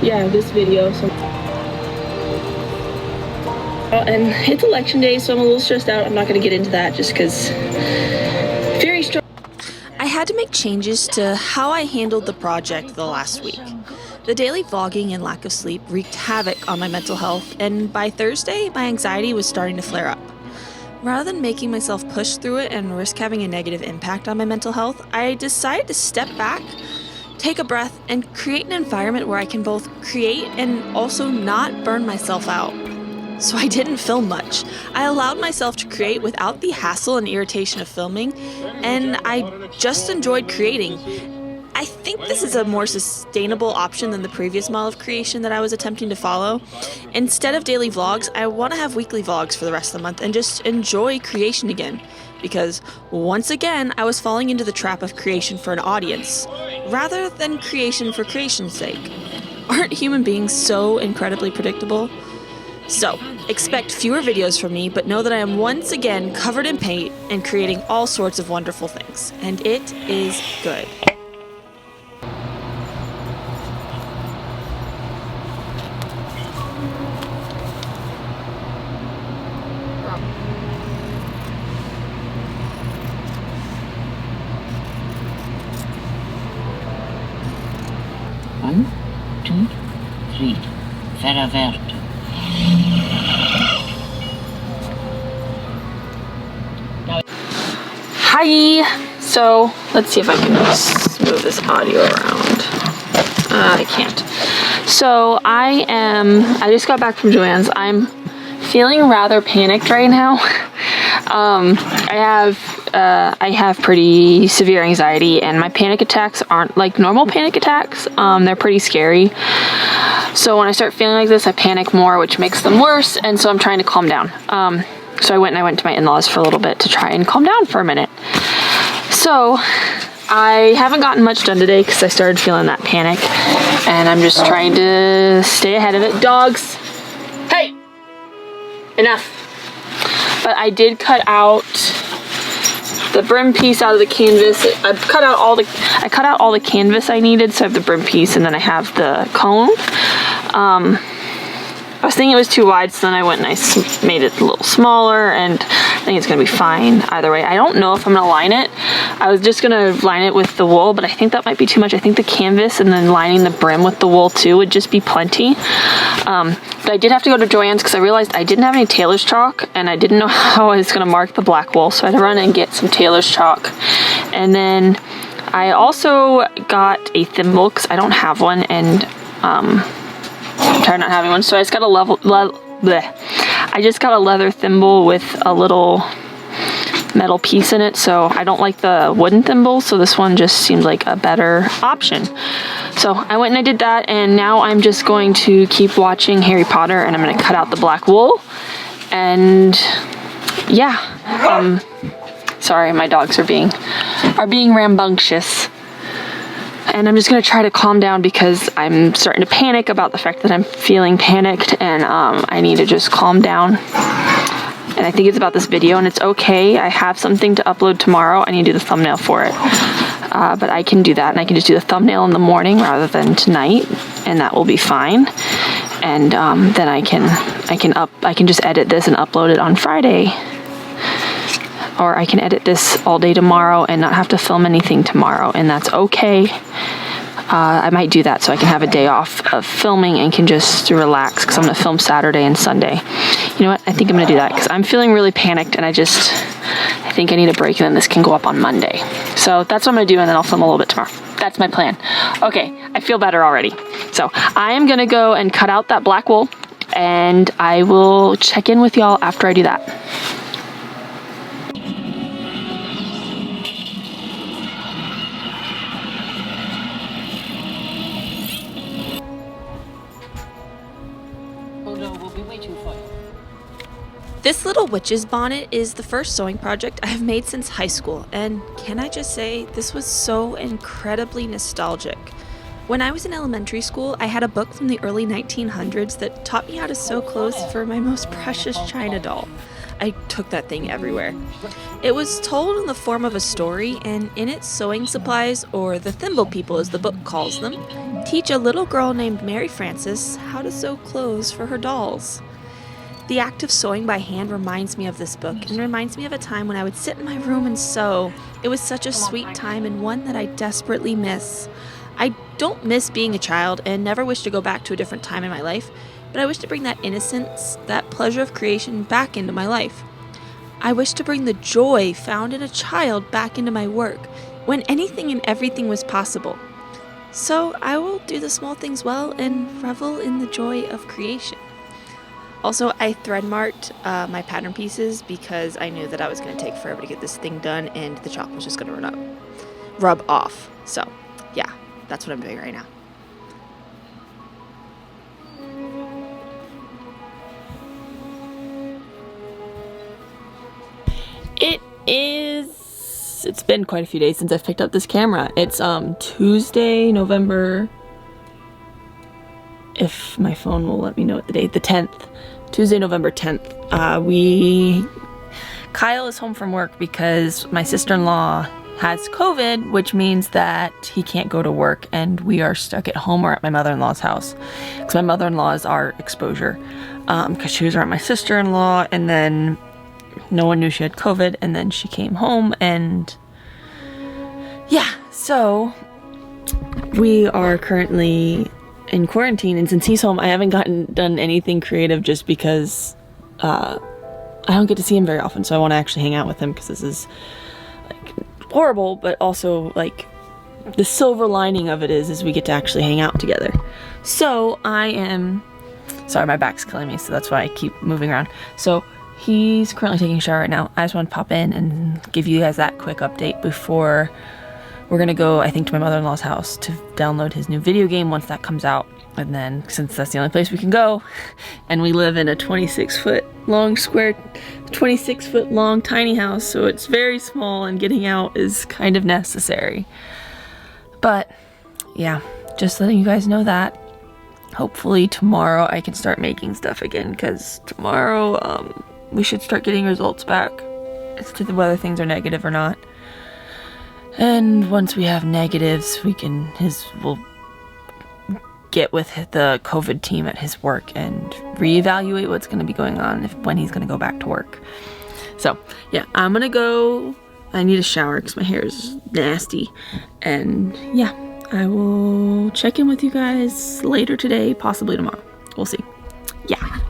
yeah, this video. So, and it's election day, so I'm a little stressed out. I'm not going to get into that just because very strong. I had to make changes to how I handled the project the last week. The daily vlogging and lack of sleep wreaked havoc on my mental health, and by Thursday, my anxiety was starting to flare up. Rather than making myself push through it and risk having a negative impact on my mental health, I decided to step back, take a breath, and create an environment where I can both create and also not burn myself out. So I didn't film much. I allowed myself to create without the hassle and irritation of filming, and I just enjoyed creating. I think this is a more sustainable option than the previous model of creation that I was attempting to follow. Instead of daily vlogs, I want to have weekly vlogs for the rest of the month and just enjoy creation again. Because once again, I was falling into the trap of creation for an audience, rather than creation for creation's sake. Aren't human beings so incredibly predictable? So, expect fewer videos from me, but know that I am once again covered in paint and creating all sorts of wonderful things. And it is good. One, two, three. Verwert. Hi! So, let's see if I can move this audio around. I can't. So, I just got back from Joanne's. I'm feeling rather panicked right now. I have pretty severe anxiety, and my panic attacks aren't like normal panic attacks. They're pretty scary. So when I start feeling like this, I panic more, which makes them worse, and so I'm trying to calm down. So I went to my in-laws for a little bit to try and calm down for a minute. So I haven't gotten much done today because I started feeling that panic, and I'm just trying to stay ahead of it. Dogs! Hey! Enough! But I did cut out the brim piece out of the canvas. I cut out all the canvas I needed, so I have the brim piece and then I have the cone. I was thinking it was too wide, so then I went and I made it a little smaller, and I think it's gonna be fine either way. I don't know if I'm gonna line it. I was just gonna line it with the wool, but I think that might be too much. I think the canvas and then lining the brim with the wool too would just be plenty. But I did have to go to Joanne's because I realized I didn't have any tailor's chalk, and I didn't know how I was gonna mark the black wool, so I had to run and get some tailor's chalk. And then I also got a thimble because I don't have one, and I'm tired of not having one, so I just got I just got a leather thimble with a little metal piece in it, so I don't like the wooden thimble, so this one just seemed like a better option. So I went and I did that, and now I'm just going to keep watching Harry Potter, and I'm going to cut out the black wool, and yeah, sorry, my dogs are being rambunctious. And I'm just going to try to calm down because I'm starting to panic about the fact that I'm feeling panicked, and I need to just calm down. And I think it's about this video, and it's okay. I have something to upload tomorrow. I need to do the thumbnail for it. But I can do that, and I can just do the thumbnail in the morning rather than tonight, and that will be fine. And then I can just edit this and upload it on Friday. Or I can edit this all day tomorrow and not have to film anything tomorrow, and that's okay. I might do that so I can have a day off of filming and can just relax, because I'm going to film Saturday and Sunday. You know what? I think I'm going to do that because I'm feeling really panicked, and I think I need a break, and then this can go up on Monday. So that's what I'm going to do, and then I'll film a little bit tomorrow. That's my plan. Okay, I feel better already. So I am going to go and cut out that black wool, and I will check in with y'all after I do that. This little witch's bonnet is the first sewing project I've made since high school, and can I just say, this was so incredibly nostalgic. When I was in elementary school, I had a book from the early 1900s that taught me how to sew clothes for my most precious china doll. I took that thing everywhere. It was told in the form of a story, and in its sewing supplies, or the thimble people as the book calls them, teach a little girl named Mary Frances how to sew clothes for her dolls. The act of sewing by hand reminds me of this book and reminds me of a time when I would sit in my room and sew. It was such a sweet time and one that I desperately miss. I don't miss being a child and never wish to go back to a different time in my life, but I wish to bring that innocence, that pleasure of creation back into my life. I wish to bring the joy found in a child back into my work, when anything and everything was possible. So I will do the small things well and revel in the joy of creation. Also, I thread marked my pattern pieces because I knew that I was going to take forever to get this thing done and the chalk was just going to rub off. So, yeah, that's what I'm doing right now. It's been quite a few days since I've picked up this camera. It's Tuesday, November, if my phone will let me know what the date, the 10th. Tuesday, November 10th. Kyle is home from work because my sister-in-law has COVID, which means that he can't go to work and we are stuck at home or at my mother-in-law's house. Because my mother-in-law is our exposure. Because she was around my sister-in-law and then no one knew she had COVID and then she came home and yeah, so we are currently in quarantine, and since he's home I haven't done anything creative just because I don't get to see him very often, so I want to actually hang out with him because this is like horrible, but also like the silver lining of it is we get to actually hang out together. So I am sorry, my back's killing me, so that's why I keep moving around. So he's currently taking a shower right now. I just want to pop in and give you guys that quick update before we're gonna go, I think, to my mother-in-law's house to download his new video game once that comes out. And then, since that's the only place we can go, and we live in a 26-foot long tiny house, so it's very small and getting out is kind of necessary. But, yeah, just letting you guys know that. Hopefully tomorrow I can start making stuff again, because tomorrow, we should start getting results back as to whether things are negative or not. And once we have negatives, we'll get with the COVID team at his work and reevaluate what's going to be going on when he's going to go back to work. So, yeah, I'm going to go. I need a shower because my hair is nasty. And, yeah, I will check in with you guys later today, possibly tomorrow. We'll see. Yeah.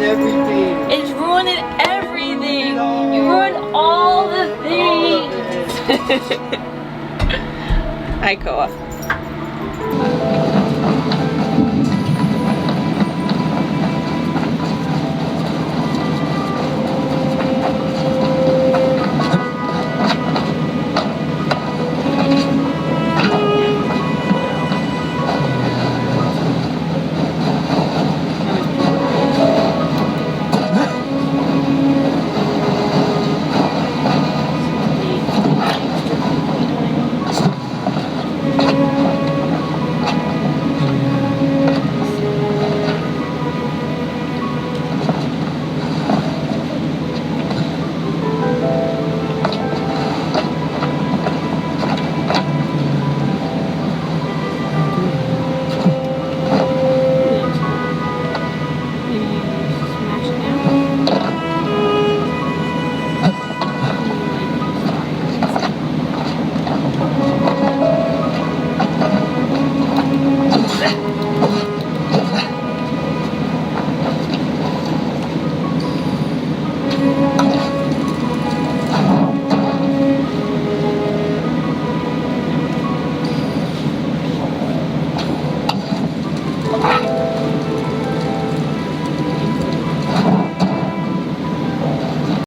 Everything. It's ruining everything. You ruined all the things. Hi, Koa.